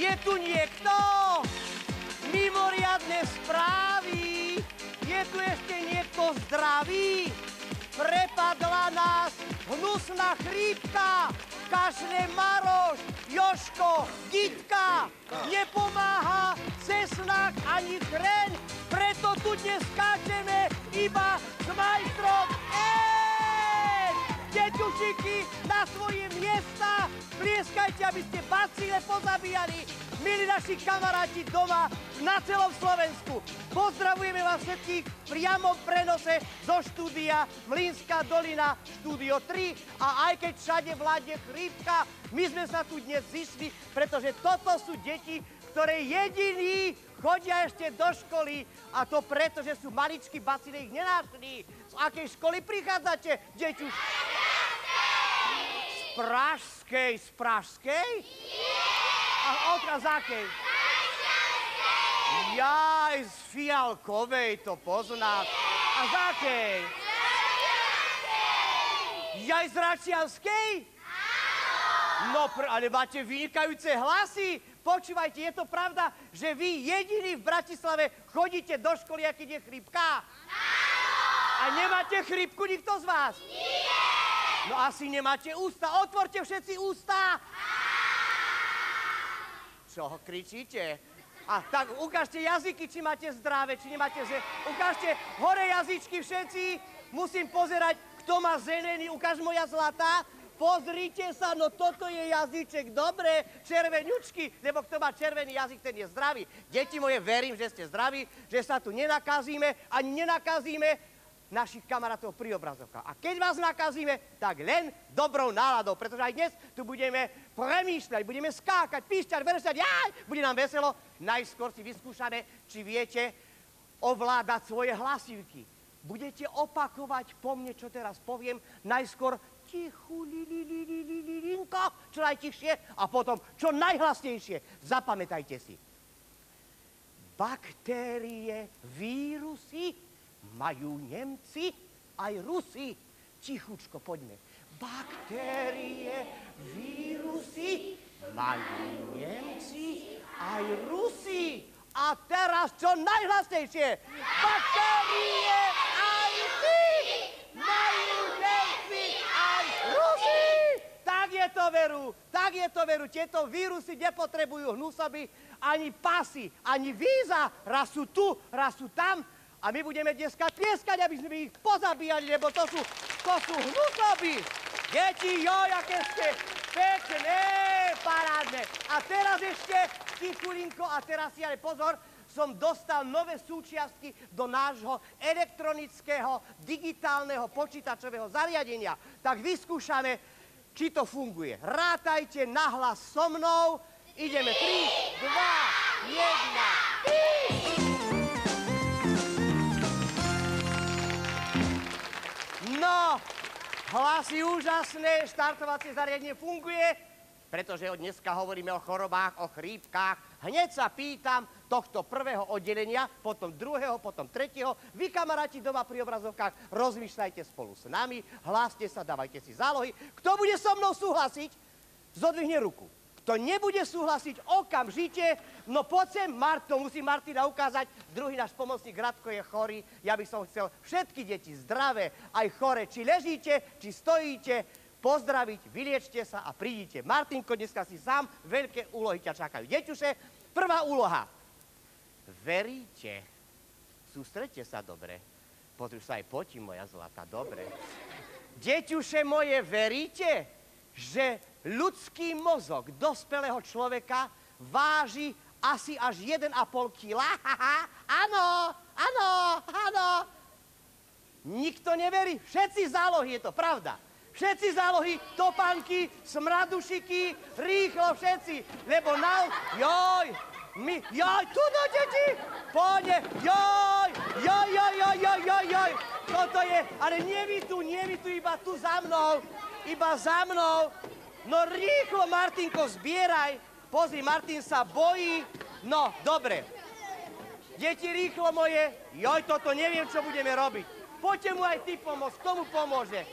Je tu niekto? Mimoriadne správy. Je tu ešte niekto zdravý? Prepadla nás hnusná chrípka. Kašle Maroš, Jožko, Gitka. Nepomáha cesnak ani chreň. Preto tu dnes skáčeme iba s majstrom N. Deťušiky, na svoje miesta. Plieskajte, aby ste bacile pozabíjali. Milí naši kamaráti doma na celom Slovensku. Pozdravujeme vás všetkých v priamom prenose zo štúdia Mlynská dolina, štúdio 3. A aj keď všade vládne chrípka, my sme sa tu dnes zišli, pretože toto sú deti, ktoré jediní chodia ešte do školy. A to preto, že sú maličkí bacile, ich nenášli. Z akej školy prichádzate, deťuš? Z Pražskej. Z Pražskej? A odkiaľ z akej? Jaj, z Fialkovej, to poznám. A z akej? Jaj, z Račianskej? No, ale máte vynikajúce hlasy. Počúvajte, je to pravda, že vy jediní v Bratislave chodíte do školy, a keď je chrípka? A nemáte chrípku nikto z vás? Nie! No asi nemáte ústa. Otvorte všetci ústa. Čo kričíte? A tak ukážte jazyky, či máte zdravé, či nemáte ukážte hore jazyčky všetci. Musím pozerať, kto má zelený. Ukáž moja zlatá. Pozrite sa, no toto je jazyček. Dobre, červeňučky, lebo kto má červený jazyk, ten je zdravý. Deti moje, verím, že ste zdraví, že sa tu nenakazíme, ani nenakazíme našich kamarátov pri obrazovkách. A keď vás nakazíme, tak len dobrou náladou, pretože aj dnes tu budeme premýšľať, budeme skákať, píšťať, veršať, jaj, bude nám veselo. Najskôr si vyskúšame, či viete ovládať svoje hlasivky. Budete opakovať po mne, čo teraz poviem, najskôr tichu, lilinko, čo najtichšie, a potom čo najhlasnejšie. Zapamätajte si. Baktérie, vírusy majú Nemci aj Rusi. Tichučko, poďme. Baktérie, vírusy majú Nemci aj Rusi. A teraz čo najhlasnejšie. Baktérie aj vírusy majú Nemci aj Rusi. Tak je to, veru. Tak je to, veru. Tieto vírusy nepotrebujú hnusoby, ani pasy, ani víza. Raz sú tu, raz sú tam. A my budeme dneska tlieskať, aby sme ich pozabíjali, lebo to sú hnusoby. Deti, joj, aké ste pekné, parádne. A teraz ešte, tichulinko, a teraz si ale pozor, som dostal nové súčiastky do nášho elektronického, digitálneho počítačového zariadenia. Tak vyskúšame, či to funguje. Rátajte nahlas so mnou. Ideme 3, 2, 1. No, hlasy úžasné, štartovacie zariadenie funguje, pretože od dneska hovoríme o chorobách, o chrípkách. Hneď sa pýtam tohto prvého oddelenia, potom druhého, potom tretieho. Vy, kamaráti doma pri obrazovkách, rozmýšľajte spolu s nami, hláste sa, dávajte si zálohy. Kto bude so mnou súhlasiť, zodvihne ruku. Kto nebude súhlasiť okamžite, no poď sem, musí Martina ukázať. Druhý náš pomocník Radko je chorý. Ja by som chcel všetky deti zdravé, aj chore, či ležíte, či stojíte, pozdraviť, vyliečte sa a prídite. Martinko, dneska si sám, veľké úlohy ťa čakajú. Deťuše, prvá úloha. Veríte? Sústredte sa dobre. Pozri sa, aj potím, moja zlatá, dobre. Deťuše moje, veríte, že ľudský mozog dospelého človeka váži asi až 1,5 kila? Áno, áno, áno. Nikto neverí? Všetci zálohy, je to pravda. Všetci zálohy, topánky, smradušiky, rýchlo všetci, lebo joj, tu no, deti, poďte, joj, toto je, ale nie vy tu, iba tu za mnou. Iba za mnou. No rýchlo, Martinko, zbieraj. Pozri, Martin sa bojí. No, dobre. Deti, rýchlo moje. Joj, toto neviem, čo budeme robiť. Poďte mu aj ty pomôcť. Kto mu pomôže?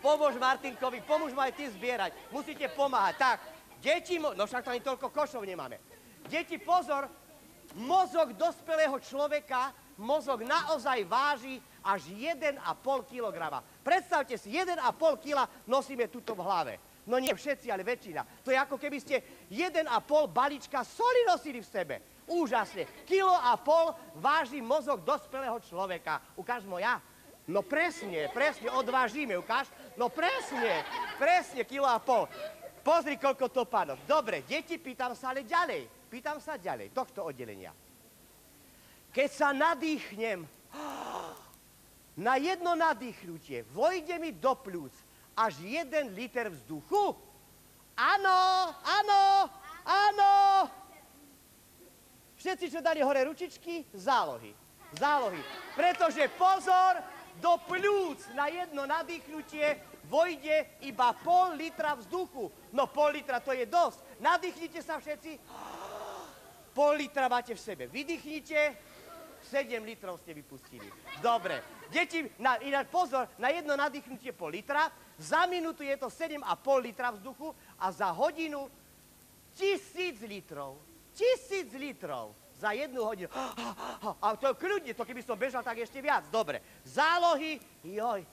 Pomôž Martinkovi, pomôž mu aj ty zbierať. Musíte pomáhať. Tak, Deti, no však to ani toľko košov nemáme. Deti, pozor, mozog dospelého človeka, mozog naozaj váži až 1,5 kilograma. Predstavte si, 1,5 kila nosíme tuto v hlave. No nie všetci, ale väčšina. To je ako keby ste 1,5 balíčka soli nosili v sebe. Úžasne. 1,5 kila váži mozog dospelého človeka. Ukáž moja. No presne, odvážime, ukáž. No presne, 1,5 kila. Pozri, koľko topánok. Dobre, deti, pýtam sa ďalej, tohto oddelenia. Keď sa nadýchnem, na jedno nadýchnutie vojde mi do pľúc až 1 liter vzduchu? Áno. Všetci, čo dali hore ručičky, zálohy. Pretože pozor, do pľúc na jedno nadýchnutie vojde iba 0,5 litra vzduchu. No 0,5 litra to je dosť. Nadýchnite sa všetci. 0,5 litra máte v sebe. Vydýchnite. 7 litrov ste vypustili. Dobre. Deti, ináč pozor, na jedno nadýchnutie 0,5 litra, za minútu je to 7,5 litra vzduchu a za hodinu 1000 litrov. 1000 litrov za 1 hodinu. A to je kľudne, to keby som bežal, tak ešte viac. Dobre. Zálohy, joj.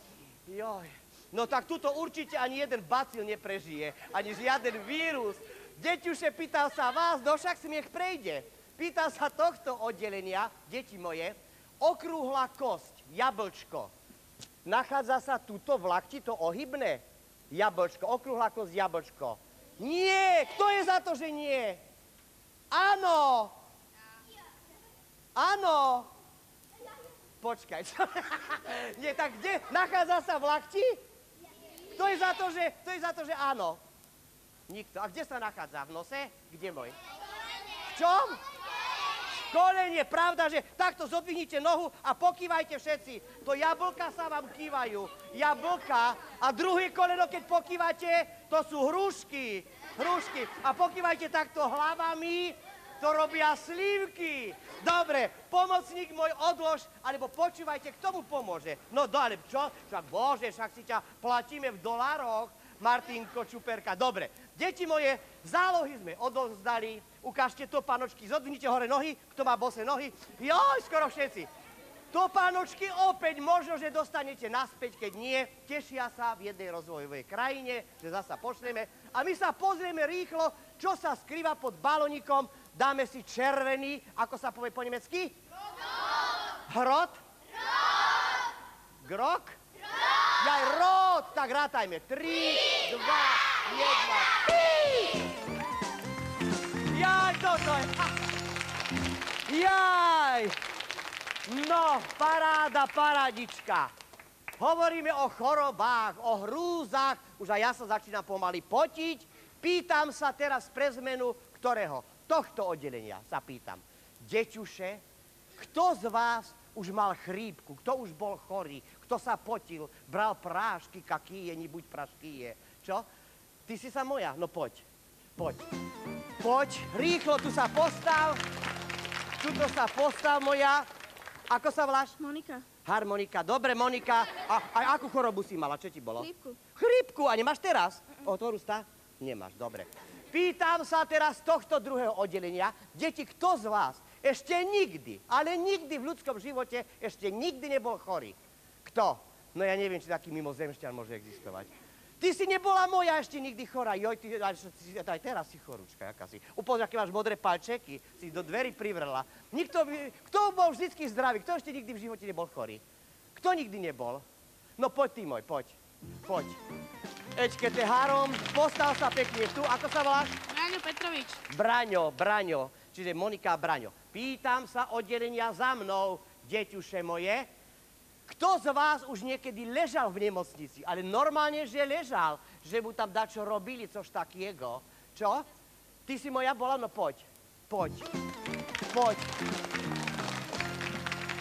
No tak tuto určite ani jeden bacil neprežije, ani žiaden vírus. Deťuše, pýtal sa vás, no však smiech prejde. Pýtal sa tohto oddelenia, deti moje, okrúhla kosť, jablčko. Nachádza sa tuto v lakti, to ohybné? Jablčko, okrúhla kosť, jablčko. Nie, kto je za to, že nie? Áno. Počkaj. Nie, tak kde? Nachádza sa v lakti? Kto je za to, že áno? Nikto. A kde sa nachádza? V nose? Kde môj? V čom? Kolenie, pravda, že takto zodvihnite nohu a pokývajte všetci. To jablka sa vám kývajú. Jablka. A druhé koleno, keď pokývate, to sú hrušky. A pokývajte takto hlavami, to robia slívky. Dobre, pomocník môj odlož, alebo počúvajte, kto mu pomôže. No, ale čo? Však bože, však si ťa platíme v dolároch, Martinko Čuperka. Dobre, deti moje, zálohy sme odovzdali. Ukážte topánočky, zodvihnite hore nohy, kto má bose nohy. Joj, skoro všetci. Topánočky opäť možno, že dostanete naspäť, keď nie. Tešia sa v jednej rozvojovej krajine, že zasa pošleme. A my sa pozrieme rýchlo, čo sa skrýva pod balonikom. Dáme si červený, ako sa povie po nemecky? Hrot? Grok? Jaj, rot, tak rátajme. 3, 2, 1, jaj, toto je. Jaj. No, parádička. Hovoríme o chorobách, o hrúzach. Už aj ja sa začínam pomaly potiť. Pýtam sa teraz pre zmenu, ktorého? Tohto oddelenia sa pýtam. Deťuše, kto z vás už mal chrípku, kto už bol chorý, kto sa potil, bral prášky, kakýje, buď praškýje. Čo? Ty si sa moja? No poď. Poď, rýchlo tu sa postav. Tuto sa postav moja. Ako sa voláš? Monika. Harmonika. Dobre, Monika. A akú chorobu si mala? Čo ti bolo? Chrípku. A nemáš teraz? Otvoru sta? Nemáš, dobre. Pýtam sa teraz z tohto druhého oddelenia. Deti, kto z vás ešte nikdy, ale nikdy v ľudskom živote ešte nikdy nebol chorý? Kto? No ja neviem, či taký mimozemšťan môže existovať. Ty si nebola moja ešte nikdy chorá. Joj, ty aj teraz si chorúčka, jaká si. Upozor, aké máš modré palčeky, si do dverí privrela. Kto bol vždycky zdravý? Kto ešte nikdy v živote nebol chorý? Kto nikdy nebol? No poď ty môj, poď. Ečkete három, postav sa pekne tu. Ako sa voláš? Braňo Petrovič. Braňo. Čiže Monika a Braňo. Pýtam sa oddelenia za mnou, deťuše moje. Kto z vás už niekedy ležal v nemocnici? Ale normálne, že ležal. Že mu tam dačo robili, což takiego. Čo? Ty si moja bola? No poď.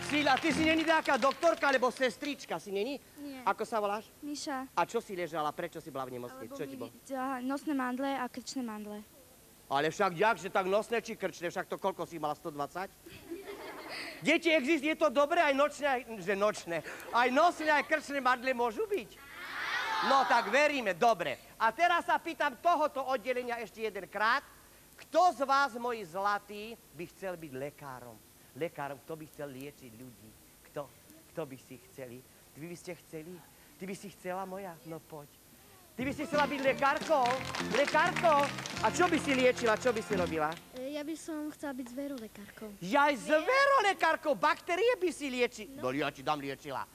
Síla, ty si není nejaká doktorka, alebo sestrička, si není? Nie. Ako sa voláš? Miša. A čo si ležala? Prečo si bola v nemocnici? Čo ti bolo? Nosné mandle a krčné mandle. Ale však že tak nosné či krčné? Však to koľko si mala? 120? Deti, je to dobré aj nočné, aj nosné, aj krčné mandle môžu byť? No tak veríme, dobre. A teraz sa pýtam tohoto oddelenia ešte jedenkrát. Kto z vás, moji zlatí, by chcel byť lekárom? Lekárom, kto by chcel liečiť ľudí? Kto? Kto by si chceli? Vy by ste chceli? Ty by si chcela, moja? No poď. Ty by si chcela byť lekárkou? Lekárkou? A čo by si liečila? Čo by si robila? Ja by som chcela byť zverolekárkou. Jaj, zverolekárkou, baktérie by si liečila. No ja ti dám liečila.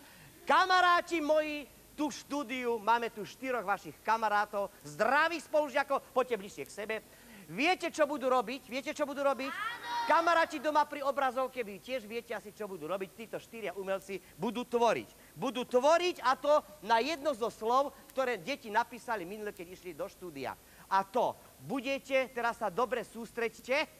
Kamaráti moji, tu v štúdiu máme tu 4 vašich kamarátov, zdravých spolužiakov, poďte bližšie k sebe. Viete, čo budú robiť? Viete, čo budú robiť? Áno! Kamaráti doma pri obrazovke, vy tiež viete asi, čo budú robiť. Títo 4 umelci budú tvoriť. Budú tvoriť a to na jedno zo slov, ktoré deti napísali minule, keď išli do štúdia. A to budete, teraz sa dobre sústreďte,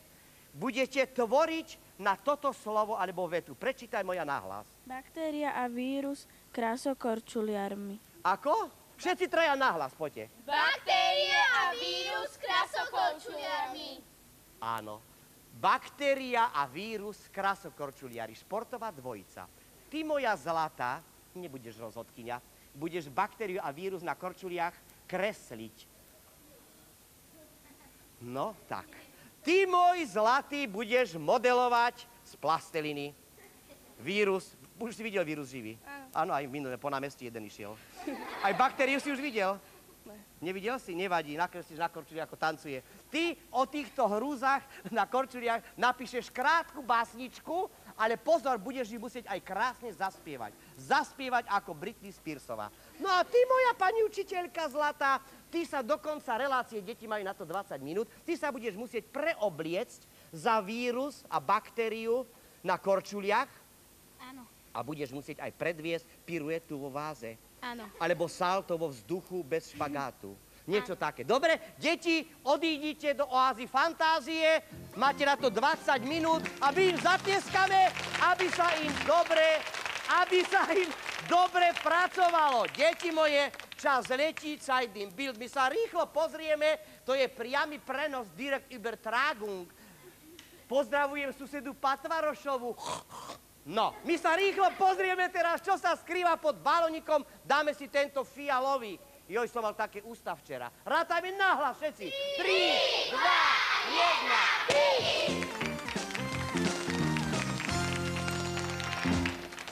budete tvoriť na toto slovo alebo vetu. Prečítaj moja nahlas. Baktéria a vírus krasokorčuliarmi. Ako? Všetci traja nahlas, poďte. Baktéria a vírus krasokorčuliarmi. Áno. Baktéria a vírus krasokorčuliari. Športová dvojica. Ty, moja zlatá, nebudeš rozhodkyňa, budeš baktériu a vírus na korčuliach kresliť. No, tak. Ty, môj zlatý, budeš modelovať z plasteliny vírus. Už si videl vírus živý? Áno, aj minulé po námestí jeden išiel. Aj baktériu si už videl? Nevidel si? Nevadí, nakreslíš na korčuli, ako tancuje. Ty o týchto hrúzach na korčuliach napíšeš krátku básničku, ale pozor, budeš ju musieť aj krásne zaspievať. Zaspievať ako Britney Spearsová. No a ty, moja pani učiteľka zlatá, ty sa do konca relácie, deti majú na to 20 minút, ty sa budeš musieť preobliecť za vírus a baktériu na korčuliach. Áno. A budeš musieť aj predviesť piruetu vo váze. Áno. Alebo salto vo vzduchu bez špagátu. Niečo také. Dobre, deti, odídite do oázy fantázie, máte na to 20 minút a my im zatlieskame, aby sa im dobre pracovalo. Deti moje, čas letí, Zeit im Bild. My sa rýchlo pozrieme, to je priamy prenos, direct Übertragung. Pozdravujem susedu Patvarošovu. No, my sa rýchlo pozrieme teraz, čo sa skrýva pod balónikom. Dáme si tento fialový. Joj, som mal také ústa včera. Rátajme nahlas všetci. 3, 2,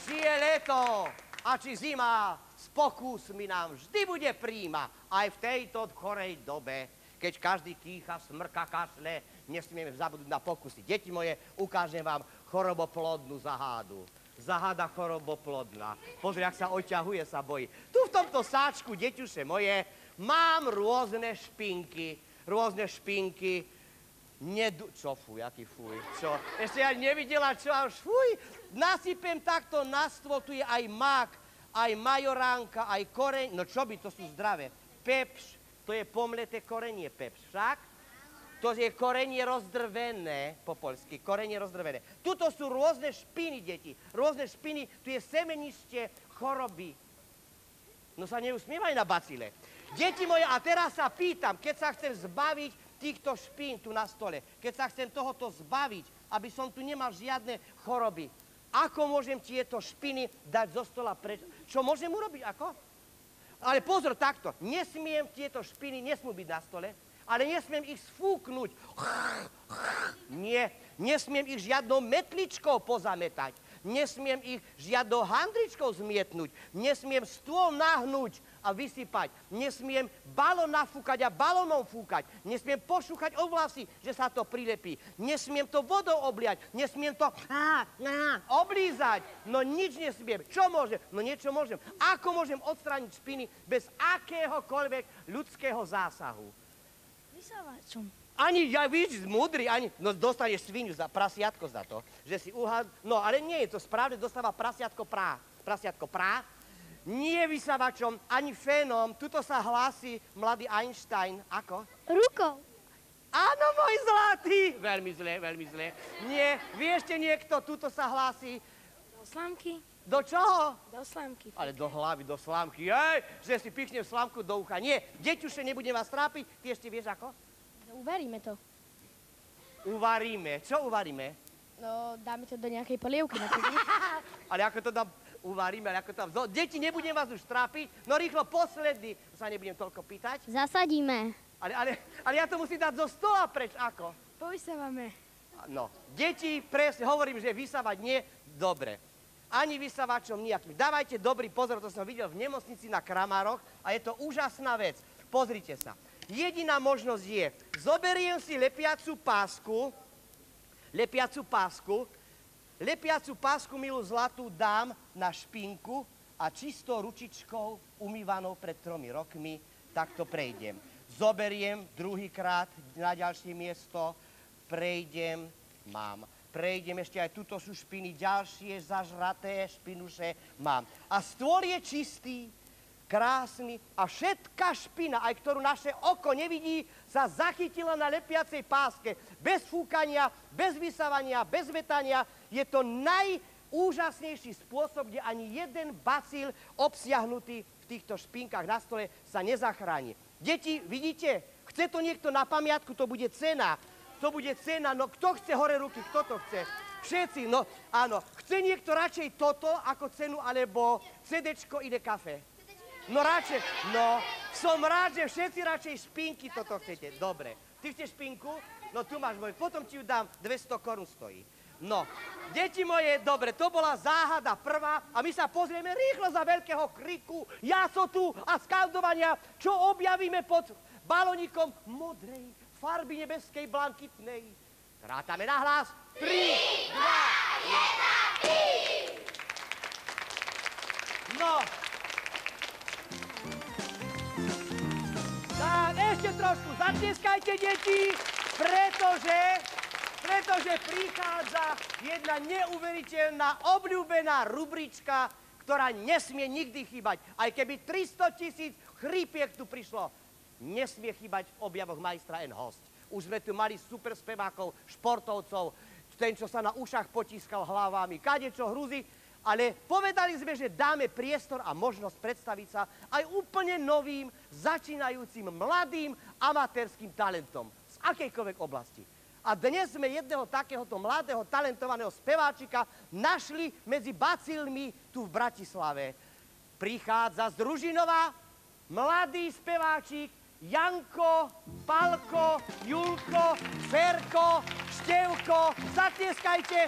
1. Či je leto a či zima, s pokusmi nám vždy bude príjma. Aj v tejto chorej dobe, keď každý kýcha, smrka, kašle, nesmieme zabudnúť na pokusy. Deti moje, ukážem vám choroboplodnú zahádu. Zaháda choroboplodná. Pozri, ak sa oťahuje, sa bojí. Tu v tomto sáčku, deťuše moje, mám rôzne špinky. Rôzne špinky. Čo fuj, aký fuj? Čo? Ešte ja nevidela, čo až fuj. Nasypem takto na stôl, tu je aj mak, aj majoránka, aj koreň. No čo by, to sú zdravé. Pepš, to je pomleté korenie pepš, však? To je korenie rozdrvené, po poľsky, korenie rozdrvené. Tuto sú rôzne špiny, deti. Rôzne špiny, tu je semenište choroby. No sa neusmievaj na bacile. Deti moje, a teraz sa pýtam, keď sa chcem zbaviť týchto špín tu na stole, keď sa chcem tohoto zbaviť, aby som tu nemal žiadne choroby, ako môžem tieto špiny dať zo stola preč? Čo môžem urobiť, ako? Ale pozor, takto, nesmiem tieto špiny, nesmú byť na stole, ale nesmiem ich sfúknuť. Nie, nesmiem ich žiadnou metličkou pozametať. Nesmiem ich žiadnou handričkou zmietnúť. Nesmiem stôl nahnúť a vysypať. Nesmiem balón nafúkať a balónom fúkať. Nesmiem pošúchať o vlasy, že sa to prilepí. Nesmiem to vodou obliať. Nesmiem to oblízať. No nič nesmiem. Čo môžem? No niečo môžem. Ako môžem odstrániť špiny bez akéhokoľvek ľudského zásahu? Vysávačom. Ani, ja víš, múdry, ani, no dostaneš sviniu za prasiatko za to, že si no ale nie je to správne, dostáva prasiatko prá, nie vysávačom, ani fénom, tuto sa hlási mladý Einstein, ako? Rukou. Áno, môj zlatý, veľmi zlé, nie, vieš ešte niekto, tuto sa hlási, Do slámky. do čoho? Do slámky. Ale do hlavy, do slámky, že si pichnem slámku do ucha, nie, deťuše, nebudem vás trápiť, ty ešte vieš ako? Uvaríme to. Uvaríme. Čo uvaríme? No, dáme to do nejakej polievky napríklad. Ale ako to dám? uvaríme, ale ako tam... Deti, nebudem vás už trápiť, no rýchlo posledný, sa nebudem toľko pýtať. Zasadíme. Ale ja to musím dať zo stola preč, ako? Povysávame. No, deti, presne, hovorím, že vysávať nie, dobre. Ani vysavačom nejakým. Dávajte dobrý pozor, to som videl v nemocnici na Kramároch a je to úžasná vec. Pozrite sa. Jediná možnosť je, zoberiem si lepiacu pásku, milú zlatú, dám na špinku a čistou ručičkou, umývanou pred 3 rokmi, takto prejdem. Zoberiem druhýkrát na ďalšie miesto, prejdem, mám. Prejdem ešte aj tuto sú špiny, ďalšie zažraté špinuše mám. A stôl je čistý, krásny a všetká špina, aj ktorú naše oko nevidí, sa zachytila na lepiacej páske. Bez fúkania, bez vysávania, bez metania. Je to najúžasnejší spôsob, kde ani jeden bacil obsiahnutý v týchto špinkách na stole sa nezachráni. Deti, vidíte? Chce to niekto na pamiatku, to bude cena. To bude cena, no kto chce hore ruky, kto to chce? Všetci, no áno. Chce niekto radšej toto ako cenu, alebo CDčko ide kafe? No radšej, no, som rád, že všetci radšej špinky toto chcete. Dobre. Ty chceš špinku? No tu máš môj, potom ti ju dám, 200 korún stojí. No, deti moje, dobre, to bola záhada prvá a my sa pozrieme rýchlo za veľkého kriku, jasotu a skaldovania, čo objavíme pod balónikom modrej farby nebeskej, blankitnej. Rátame na hlas. 3, 2, 1. No. Tak, ešte trošku zatieskajte, deti, pretože prichádza jedna neuveriteľná, obľúbená rubrička, ktorá nesmie nikdy chýbať. Aj keby 300 000 chrípiek tu prišlo, nesmie chýbať v objavoch majstra and host. Už sme tu mali super spevákov, športovcov, ten, čo sa na ušách potískal hlavami, kadečo hruzy, ale povedali sme, že dáme priestor a možnosť predstaviť sa aj úplne novým, začínajúcim, mladým, amatérským talentom z akejkoľvek oblasti. A dnes sme jedného takéhoto mladého, talentovaného speváčika našli medzi bacilmi tu v Bratislave. Prichádza z Ružinova mladý speváčik Janko, Palko, Julko, Ferko, Števko. Zatieskajte.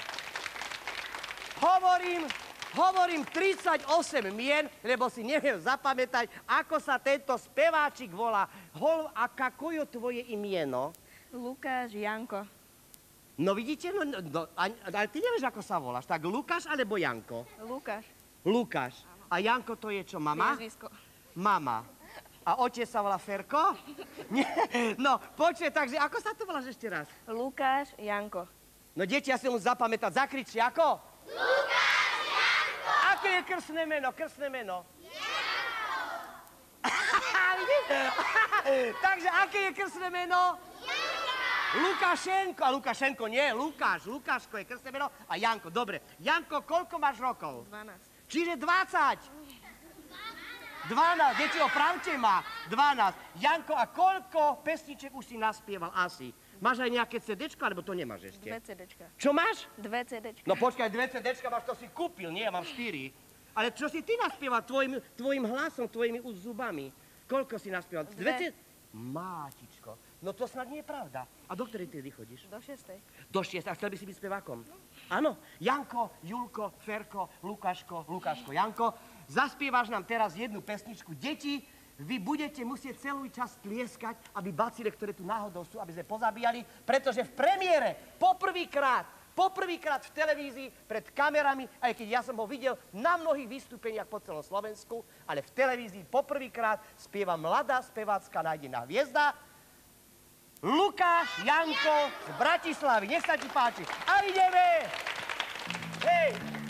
Hovorím 38 mien, lebo si neviem zapamätať, ako sa tento speváčik volá. A kako je tvoje imieno? Lukáš, Janko. No vidíte, ale ty nevieš, ako sa voláš. Tak Lukáš alebo Janko? Lukáš. Lukáš. A Janko to je čo, mama? Priezvisko. Mama. A otec sa volá Ferko? Nie. No, počuj, takže ako sa to voláš ešte raz? Lukáš, Janko. No, deti, ja si musím zapamätať. Zakričte, ako? Lukáš, Janko! Aké je krstné meno? Janko! Takže, aké je krstné meno? Janko! Lukášenko. A Lukášenko nie, Lukáš. Lukáško je krstné meno a Janko. Dobre. Janko, koľko máš rokov? 12. Čiže 20. 12, deti, opravte ma. 12. Janko, a koľko pesniček už si naspieval asi? Máš aj nejaké CDčko, alebo to nemáš ešte? 2 CDčka. Čo máš? 2 CDčka. No počkaj, 2 CDčka máš, to si kúpil, nie, ja mám 4. Ale čo si ty naspieval tvojim hlasom, tvojimi zubami? Koľko si naspieval? 2 Mátičko, no to snad nie je pravda. A do ktorej triedy chodíš? Do 6. Do 6. A chcel by si byť spevákom? Áno. Janko, Julko, Ferko, Lukáško, Janko. Zaspievaš nám teraz jednu pesničku. Deti, vy budete musieť celý čas tlieskať, aby bacile, ktoré tu náhodou sú, aby sme pozabíjali, pretože v premiére poprvýkrát v televízii pred kamerami, aj keď ja som ho videl na mnohých vystúpeniach po celom Slovensku, ale v televízii poprvýkrát spieva mladá spevácka nájdená hviezda Lukáš Janko z Bratislavy. Nech sa ti páči. A ideme! Hej!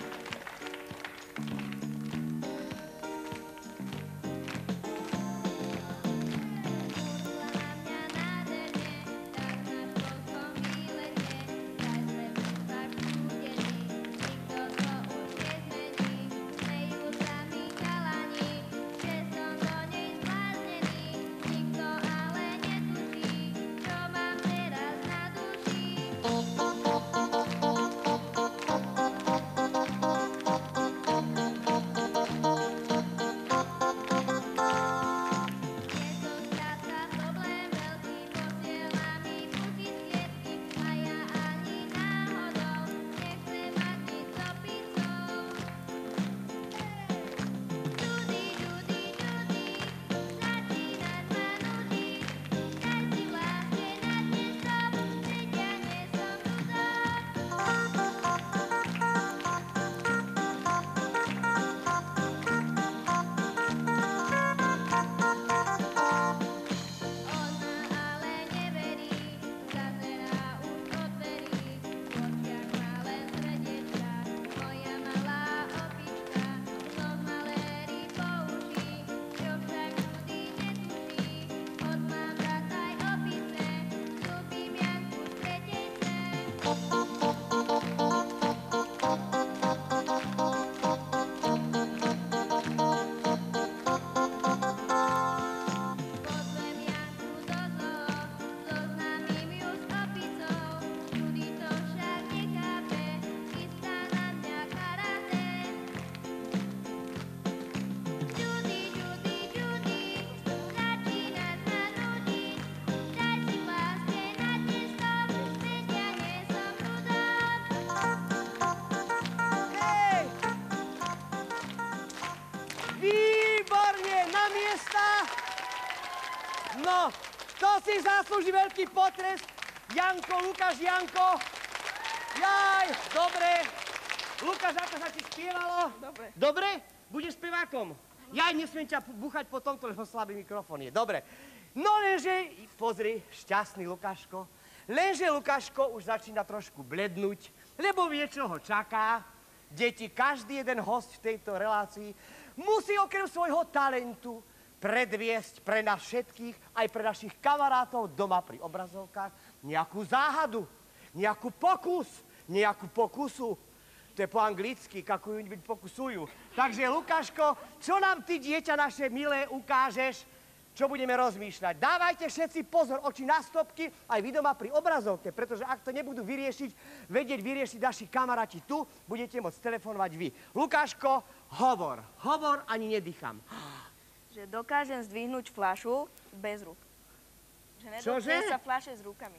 Pozvem Janku do zoo, zoznámim ju s opicou. Judy to však nechápe, chystá na mňa karate. Judy, Judy, Judy, začína sa nudiť. Daj si pásne na tiesto, veď ja nie som rudák. Hej! Výborne, na miesta! No, kto si zaslúži veľký potrest? Janko, Lukáš, Janko. Jaj, dobre. Lukáš, ako sa ti spievalo? Dobre. Dobre? Budeš spevákom? Ja nesmiem ťa buchať po tomto, lebo slabý mikrofón je. Dobre. No lenže, pozri, šťastný Lukáško. Lenže Lukáško už začína trošku blednúť, lebo vie, čo ho čaká. Deti, každý jeden host v tejto relácii musí okrem svojho talentu predviesť pre nás všetkých, aj pre našich kamarátov doma pri obrazovkách, nejakú záhadu, nejakú pokusu. To je po anglicky, kakujú, pokusujú. Takže, Lukáško, čo nám ty, dieťa naše milé, ukážeš, čo budeme rozmýšľať? Dávajte všetci pozor, oči na stopky, aj vy doma pri obrazovke, pretože ak to nebudú vedieť vyriešiť naši kamaráti tu, budete môcť telefonovať vy. Lukáško, hovor, ani nedýcham. Že dokážem zdvihnúť fľašu bez rúk. Že Čože? nedotkne sa fľaše s rukami.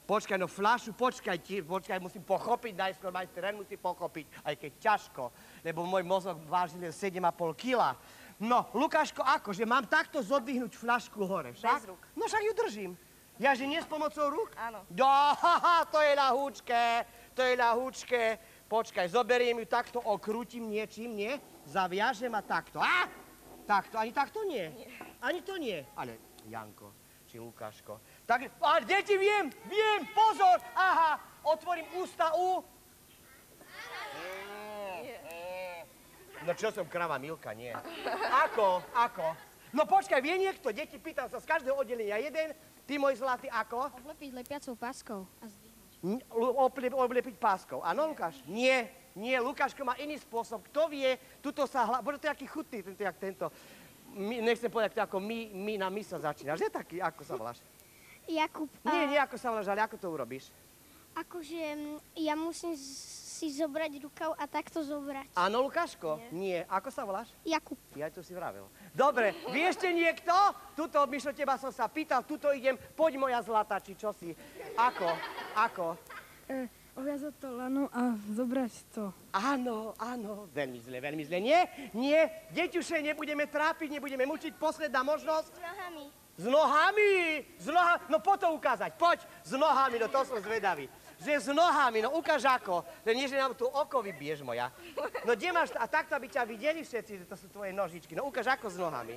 Počkaj, no fľašu, počkaj, musím pochopiť, najskôr majster Ren musí pochopiť, aj keď ťažko, lebo môj mozog váži len 7,5 kila. No, Lukáško, ako, že mám takto zodvihnúť fľašku hore, však? Bez rúk. No však ju držím. Ja, že nie s pomocou rúk? Áno. To je na húčke. Počkaj, zoberiem ju takto, okrútim niečím, nie? Zaviažem a takto. Takto, ani takto nie. Ani to nie. Ale Janko, či Lukáško. Tak, ale deti, viem, pozor. Aha, otvorím ústa No čo som, krava Milka, nie. Ako? No počkaj, vie niekto, deti, pýtam sa z každého oddelenia jeden, ty môj zlatý, ako? Oblepiť lepiacou páskou a zdvihnúť. Oblepiť páskou. Áno, Lukáš? Nie, Lukáško má iný spôsob. Kto vie, tuto sa bože, to je aký chutný, tento, jak tento. Nechcem povedať, to ako my sa začína. Že taký, ako sa voláš? Jakub, Nie, ako sa voláš, ale ako to urobíš? akože ja musím si zobrať rukav a takto zobrať. Áno, Lukáško? Nie. Ako sa voláš? Jakub. Ja to si vravel. Dobre, vie ešte niekto? Tuto, Mišo, teba som sa pýtal, tuto idem, poď moja zlatá, či čo si. Ako? Oviazať to lano a zobrať to. Áno, veľmi zle. Nie, deťuše, nebudeme trápiť, nebudeme mučiť, posledná možnosť. S nohami. No poď to ukázať, poď, s nohami, no to som zvedavý. Že s nohami, no ukáž ako, len nie, že nám tu oko vybiješ moja. No kde máš, a takto, aby ťa videli všetci, že to sú tvoje nožičky, no ukáž ako s nohami.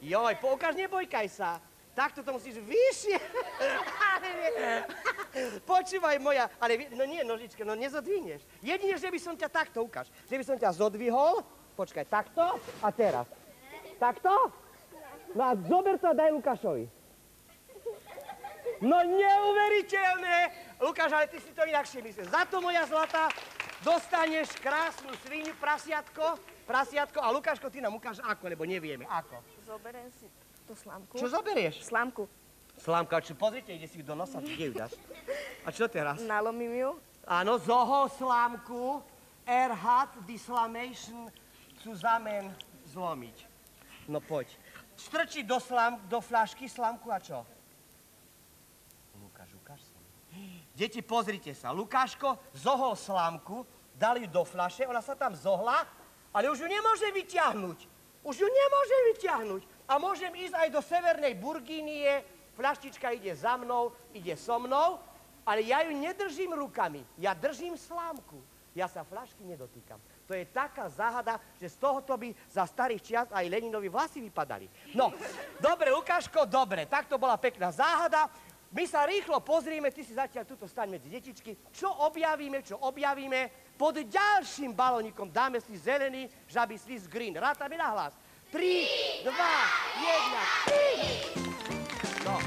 Joj, ukáž, nebojkaj sa. Takto to musíš vyššie. Počúvaj moja, ale no nie nožička, no nezodvinieš. Jedine, že by som ťa takto, ukáž, že by som ťa zodvihol, počkaj, takto a teraz. Takto? No a zober to a daj Lukášovi. No neuveriteľné! Lukáš, ale ty si to inakšie myslíš. Za to, moja zlatá, dostaneš krásnu svinu, prasiatko a Lukáško, ty nám ukáž ako, lebo nevieme. Ako? Zoberiem si tú slámku. Čo zoberieš? Slámku. Slámka, čo pozrite, ide si ju do nosa, kde ju dáš? A čo teraz? Nalomím ju. Áno, zoho slámku, hat dislamation, zusammen zlomiť. No poď. Strčiť do fľašky slámku a čo? Lukáš, ukáž sa. Deti, pozrite sa. Lukáško zohol slámku, dal ju do fľaše, ona sa tam zohla, ale už ju nemôže vyťahnuť. A môžem ísť aj do Severnej Burgínie, fľaštička ide za mnou, ide so mnou, ale ja ju nedržím rukami, ja držím slámku. Ja sa fľašky nedotýkam. To je taká záhada, že z tohoto by za starých čias aj Leninovi vlasy vypadali. No, dobre, Lukáško, dobre, tak to bola pekná záhada. My sa rýchlo pozrieme, ty si zatiaľ tuto staň medzi detičky. Čo objavíme, pod ďalším balónikom dáme si zelený žabý slis green. Rátame na hlas. 3, 2, 1, 3! No.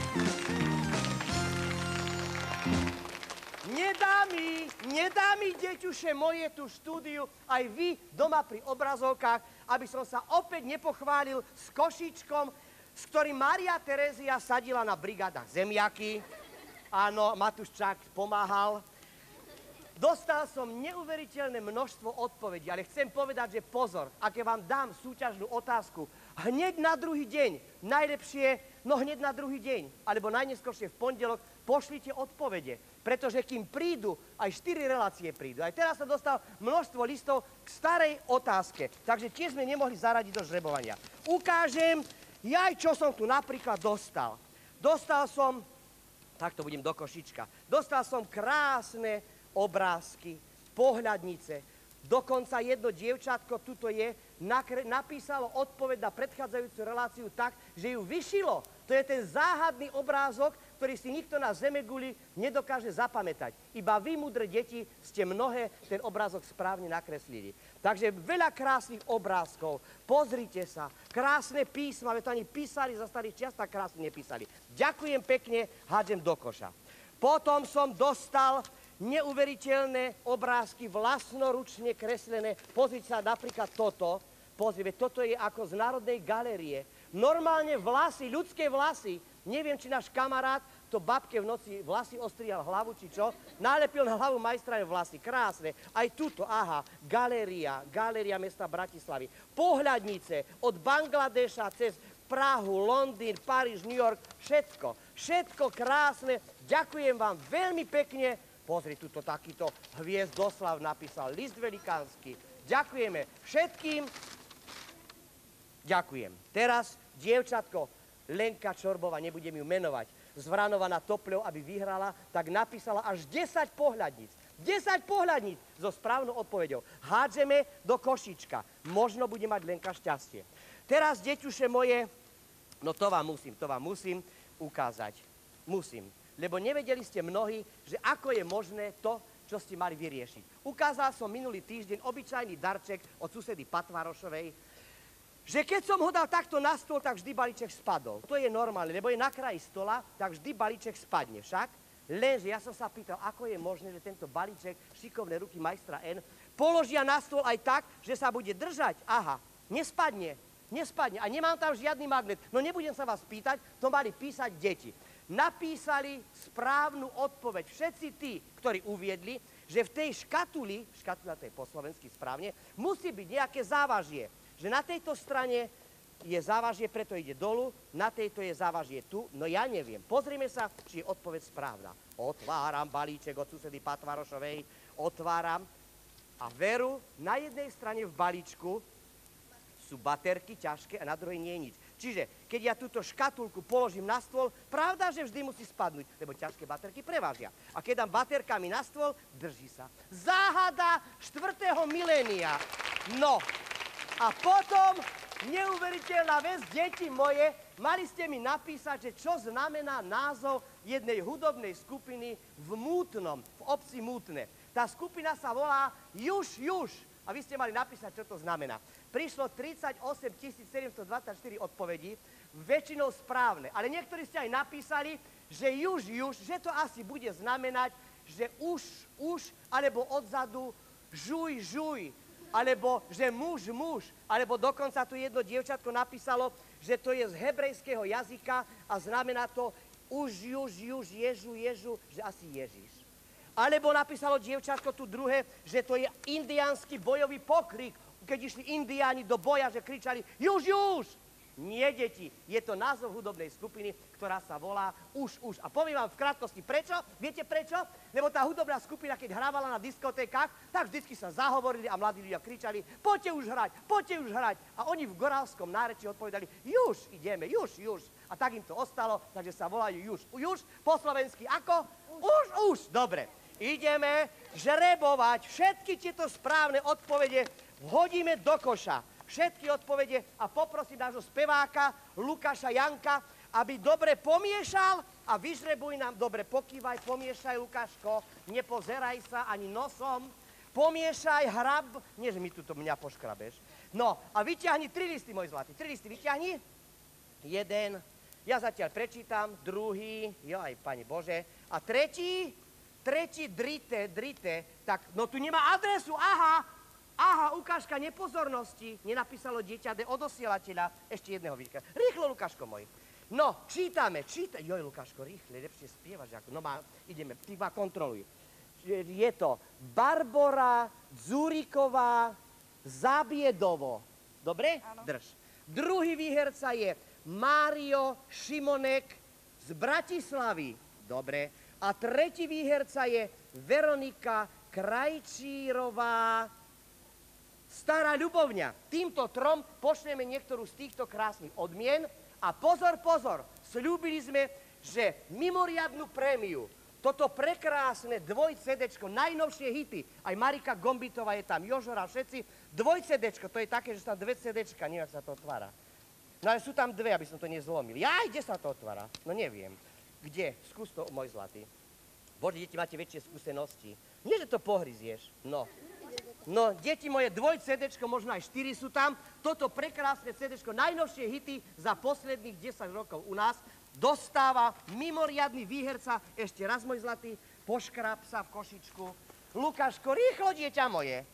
nedá mi, deťuše moje, tú štúdiu, aj vy doma pri obrazovkách, aby som sa opäť nepochválil s košičkom, s ktorým Mária Terézia sadila na brigádach zemiaky. Áno, Matúš Čák pomáhal. Dostal som neuveriteľné množstvo odpovedí, ale chcem povedať, že pozor, aké vám dám súťažnú otázku, hneď na druhý deň, najlepšie, no hneď na druhý deň, alebo najneskôršie v pondelok, pošlite odpovede, pretože kým prídu, aj 4 relácie prídu. Aj teraz som dostal množstvo listov k starej otázke, takže tiež sme nemohli zaradiť do žrebovania. Ukážem, čo som tu napríklad dostal. Dostal som, takto budem do košička, dostal som krásne obrázky, pohľadnice. Dokonca jedno dievčatko, tuto je, napísalo odpoveď na predchádzajúcu reláciu tak, že ju vyšilo. To je ten záhadný obrázok, ktorý si nikto na zemeguli nedokáže zapamätať. Iba vy, múdre deti, ste mnohé ten obrázok správne nakreslili. Takže veľa krásnych obrázkov. Pozrite sa. Krásne písma, veď to ani písali za starých čias, tak krásne nepísali. Ďakujem pekne, hádžem do koša. Potom som dostal neuveriteľné obrázky vlastnoručne kreslené. Pozrite sa napríklad toto. Pozrite, toto je ako z Národnej galérie. Normálne vlasy, ľudské vlasy. Neviem, či náš kamarát to babke v noci vlasy ostrihal hlavu, či čo. Nalepil na hlavu majstra vlasy. Krásne. Aj tuto, galéria mesta Bratislavy. Pohľadnice od Bangladeša cez Prahu, Londýn, Paríž, New York. Všetko krásne. Ďakujem vám veľmi pekne. Pozri, tuto takýto Hviezdoslav napísal, list velikánsky. Ďakujeme všetkým. Ďakujem. Teraz dievčatko Lenka Čorbová, nebudem ju menovať, z Vranova nad Topľou, aby vyhrala, tak napísala až 10 pohľadníc. 10 pohľadníc so správnou odpoveďou. Hádžeme do košička. Možno bude mať Lenka šťastie. Teraz, deťuše moje, no to vám musím ukázať. Musím. Lebo nevedeli ste mnohí, že ako je možné to, čo ste mali vyriešiť. Ukázal som minulý týždeň obyčajný darček od susedy Patvarošovej, že keď som ho dal takto na stôl, tak vždy balíček spadol. To je normálne, lebo je na kraji stola, tak vždy balíček spadne však. Lenže ja som sa pýtal, ako je možné, že tento balíček, šikovné ruky majstra N, položia na stôl aj tak, že sa bude držať. Aha, nespadne. A nemám tam žiadny magnet. No nebudem sa vás pýtať, to mali písať deti. Napísali správnu odpoveď. Všetci tí, ktorí uviedli, že v tej škatuli, škatula to je po slovensky správne, musí byť nejaké závažie. Že na tejto strane je závažie, preto ide dolu, na tejto je závažie tu, no ja neviem. Pozrime sa, či je odpoveď správna. Otváram balíček od susedy Patvarošovej, otváram a veru, na jednej strane v balíčku sú baterky ťažké a na druhej nie je nič. Čiže, keď ja túto škatulku položím na stôl, pravda, že vždy musí spadnúť, lebo ťažké baterky prevážia. A keď dám baterkami na stôl, drží sa. Záhada 4. milénia. No, a potom, neuveriteľná vec, deti moje, mali ste mi napísať, že čo znamená názov jednej hudobnej skupiny v Mútnom, v obci Mútne. Tá skupina sa volá Juž. A vy ste mali napísať, čo to znamená. Prišlo 38 724 odpovedí, väčšinou správne. Ale niektorí ste aj napísali, že juž, že to asi bude znamenať, že už, alebo odzadu žuj, alebo že muž, alebo dokonca tu jedno dievčatko napísalo, že to je z hebrejského jazyka a znamená to už, Ježu, že asi Ježiš. Alebo napísalo dievčatko tu druhé, že to je indiánsky bojový pokrik, keď išli indiáni do boja, že kričali juž. Nie, deti, je to názov hudobnej skupiny, ktorá sa volá Už. A poviem vám v krátkosti prečo. Viete prečo? Lebo tá hudobná skupina, keď hrávala na diskotékach, tak vždycky sa zahovorili a mladí ľudia kričali poďte už hrať. A oni v gorálskom nárečí odpovedali juž, ideme, juž. A tak im to ostalo, takže sa volajú Juž. Po slovensky ako? Už. Dobre. Ideme žrebovať všetky tieto správne odpovede, hodíme do koša. Všetky odpovede a poprosím nášho speváka Lukáša Janka, aby dobre pomiešal a vyžrebuj nám, dobre pokývaj, pomiešaj, Lukáško, nepozeraj sa ani nosom, pomiešaj, hrab, nie, že mi tuto mňa poškrabeš. No a vyťahni 3 listy, môj zlatý, 3 listy vyťahni, 1, ja zatiaľ prečítam, druhý, joj, Pane Bože, a tretí, tretí drite, tak, no tu nemá adresu, aha, ukážka nepozornosti. Nenapísalo dieťa, de od osielateľa. Ešte jedného výka. Rýchlo, Lukáško môj. No, čítame. Joj, Lukáško, rýchle, lepšie spievaš. No ideme, ty ma kontroluj. Je to Barbora Dzuriková Zabiedovo. Dobre? Áno. Drž. Druhý výherca je Mário Šimonek z Bratislavy. Dobre. A tretí výherca je Veronika Krajčírová Stará Ľubovňa. Týmto trom pošleme niektorú z týchto krásnych odmien. A pozor, sľúbili sme, že mimoriadnu prémiu, toto prekrásne dvoj-CDčko, najnovšie hity, aj Marika Gombitová je tam, Jožora, všetci, dvoj-CDčko, to je také, že sú tam dve CDčka, neviem, ako sa to otvára. No ale sú tam dve, aby som to nezlomil. Kde sa to otvára? No neviem. Kde? Skús to, môj zlatý. Bože, deti, máte väčšie skúsenosti. Nie, že to pohryzieš. No, deti moje, dvoj-CDčko, možno aj 4 sú tam. Toto prekrásne CDčko, najnovšie hity za posledných 10 rokov u nás, dostáva mimoriadny výherca. Ešte raz, môj zlatý, poškráp sa v košičku. Lukáško, rýchlo, dieťa moje.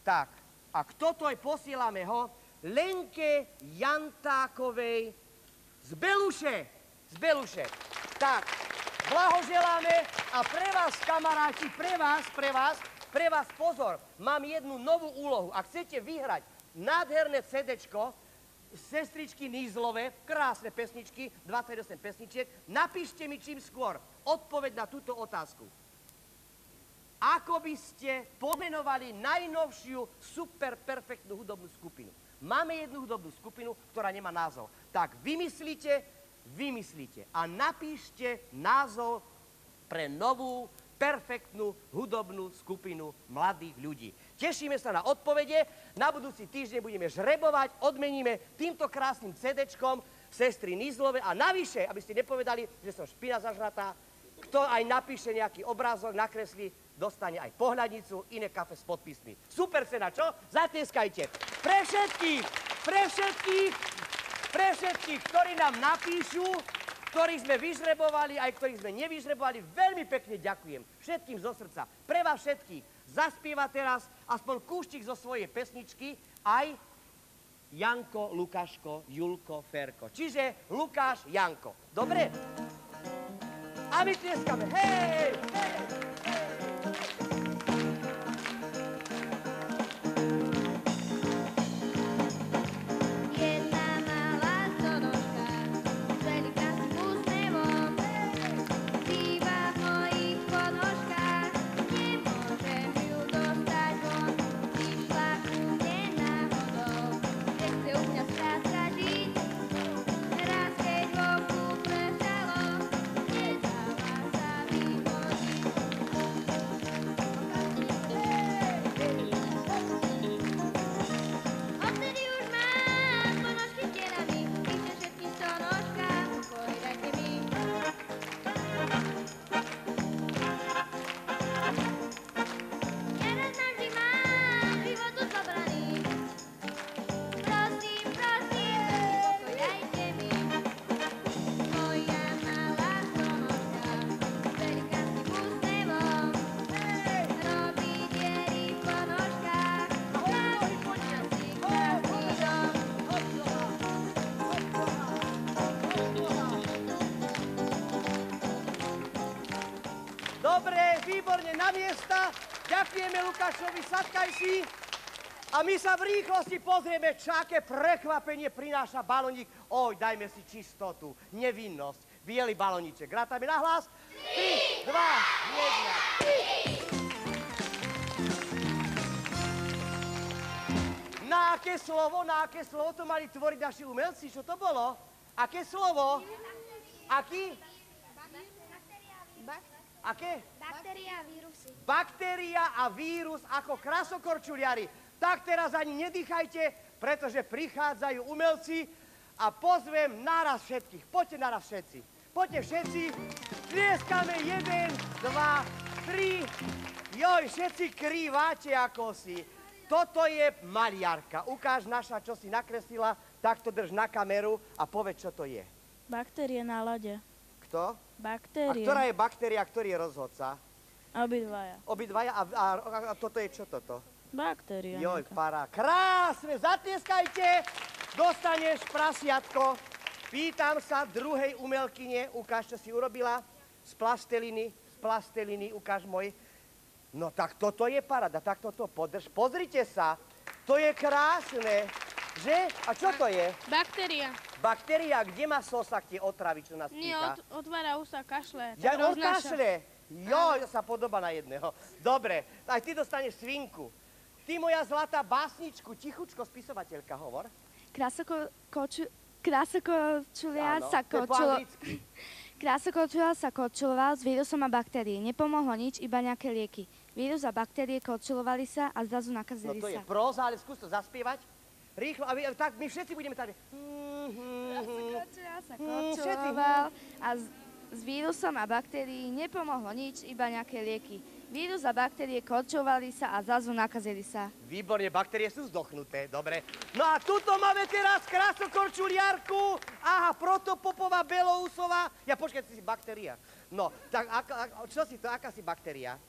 Tak, a kto to aj posielame ho? Lenke Jantákovej z Beluše. Tak, blahoželáme a pre vás, kamaráti, pre vás pozor, mám jednu novú úlohu. Ak chcete vyhrať nádherné CDčko sestričky Nízlove, krásne pesničky, 28 pesničiek, napíšte mi čím skôr odpoveď na túto otázku. Ako by ste pomenovali najnovšiu super perfektnú hudobnú skupinu? Máme jednu hudobnú skupinu, ktorá nemá názov. Tak vymyslíte a napíšte názov pre novú, perfektnú hudobnú skupinu mladých ľudí. Tešíme sa na odpovede. Na budúci týždeň budeme žrebovať, odmeníme týmto krásnym CDčkom sestry Nízlove a navyše, aby ste nepovedali, že som špina zažratá, kto aj napíše nejaký obrázok, nakreslí, dostane aj pohľadnicu, iné kafe s podpismi. Super cena, čo? Zatieskajte. Pre všetkých, ktorí nám napíšu, ktorých sme vyžrebovali, aj ktorých sme nevyžrebovali, veľmi pekne ďakujem. Všetkým zo srdca. Pre vás všetkých zaspieva teraz aspoň kúštik zo svojej pesničky aj Janko, Lukáško, Julko, Ferko. Čiže Lukáš, Janko. Dobre? A my tlieskame. Hej! Dobre, výborne, na miesta. Ďakujeme Lukášovi, sadkaj si. A my sa v rýchlosti pozrieme, čo aké prekvapenie prináša balónik. Oj, dajme si čistotu, nevinnosť. Bielý balóniček. Rátajme na hlas. 3, 2, 1. Na aké slovo to mali tvoriť naši umelci? Čo to bolo? Aké slovo? Aký? Aké? Baktéria a vírusy. Baktéria a vírus ako krasokorčuliari. Tak teraz ani nedýchajte, pretože prichádzajú umelci a pozvem naraz všetkých. Poďte naraz všetci. Poďte všetci. Tlieskame 1, 2, 3. Joj, všetci krýváte ako si. Toto je maliarka. Ukáž naša, čo si nakreslila, takto drž na kameru a povedz, čo to je. Baktérie na lade. Kto? Baktérie. A ktorá je baktéria, ktorý je rozhodca? Obidvaja. Obidvaja a toto je čo toto? Baktéria. Joj, nejaká. para. Krásne, zatlieskajte. Dostaneš prasiatko. Pýtam sa druhej umelkyne, ukáž, čo si urobila. Z plasteliny, ukáž môj. No tak toto je paráda, tak toto podrž. Pozrite sa, to je krásne, že? A čo to je? Baktéria. Baktéria, kde má sosak tie otravy, čo nás Nie, týka? otvára ústa, kašle. Ja tak on roznáša. kašle. Jo, sa podoba na jedného. Dobre, aj ty dostaneš svinku. Ty, moja zlatá básničku, tichučko, spisovateľka, hovor. Krásokočulia Áno, sa to je po kočulo... anglicky. Krásokočulia sa kočuloval s vírusom a baktérií. Nepomohlo nič, iba nejaké lieky. Vírus a baktérie kočulovali sa a zrazu No nakazili to je sa. próza, ale skús to zaspievať. Rýchlo, a tak my všetci budeme tady. Krásokočulia sa kočuloval a s vírusom a baktérií nepomohlo nič, iba nejaké lieky. Vírus a baktérie kočovali sa a zrazu nakazili sa. Výborne, baktérie sú zdochnuté, dobre. No a tuto máme teraz krásokorčuliarku. Aha, protopopová, belousová. Ja počkaj, ty si baktéria. No, tak čo si to, aká si baktéria?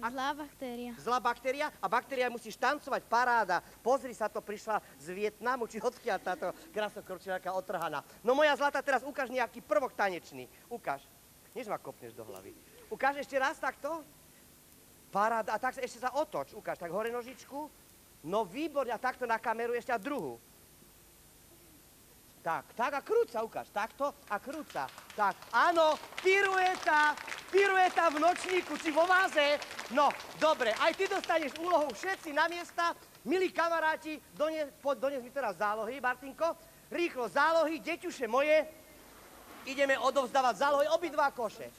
Zlá baktéria. Zlá baktéria? A baktéria musíš tancovať, paráda. Pozri sa, to prišla z Vietnamu, či odkiaľ táto krásokorčuliarka otrhaná. No moja zlatá, teraz ukáž nejaký prvok tanečný. Ukáž. Než ma kopneš do hlavy. Ukáž ešte raz takto? Paráda. A tak ešte sa otoč. Ukáž tak hore nožičku. No výborne. A takto na kameru ešte a druhú. Tak a krúca, ukáž. Takto a krúca. Tak, áno, pirueta v nočníku, či vo váze. No, dobre, aj ty dostaneš úlohu, všetci na miesta. Milí kamaráti, dones mi teraz zálohy, Martinko. Rýchlo zálohy, deťuše moje. Ideme odovzdávať zálohy, obidva koše.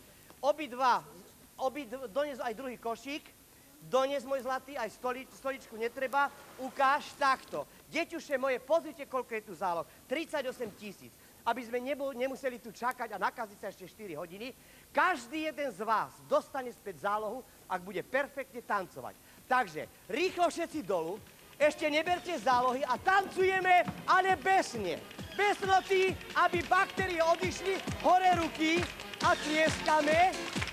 Dones aj druhý košík. Dones, môj zlatý, aj stoličku netreba. Ukáž takto. Deťuše moje, pozrite, koľko je tu záloh. 38 000. Aby sme nemuseli tu čakať a nakaziť sa ešte 4 hodiny. Každý jeden z vás dostane späť zálohu, ak bude perfektne tancovať. Takže rýchlo všetci dolu, ešte neberte zálohy a tancujeme, ale besne. Bez noty, aby baktérie odišli, hore ruky a tlieskame.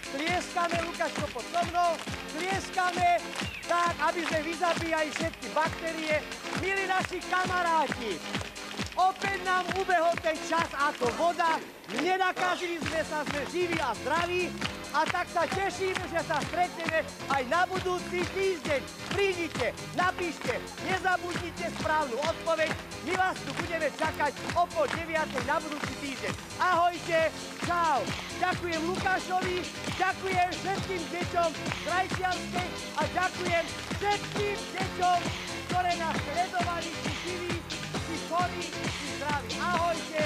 Tlieskame, Lukáško, pod so mnou. Tlieskame, tak, aby sme vyzabíjali všetky baktérie. Milí naši kamaráti, opäť nám ubehol ten čas ako voda. Nenakazili sme sa, sme živí a zdraví. A tak sa tešíme, že sa stretneme aj na budúci týždeň. Prídite, napíšte, nezabudnite správnu odpoveď. My vás tu budeme čakať o 8:30 na budúci týždeň. Ahojte, čau. Ďakujem Lukášovi, ďakujem všetkým deťom Krajčianskej a ďakujem všetkým deťom, ktoré nás sledovali, či živí, či chorí, či zdraví. Ahojte.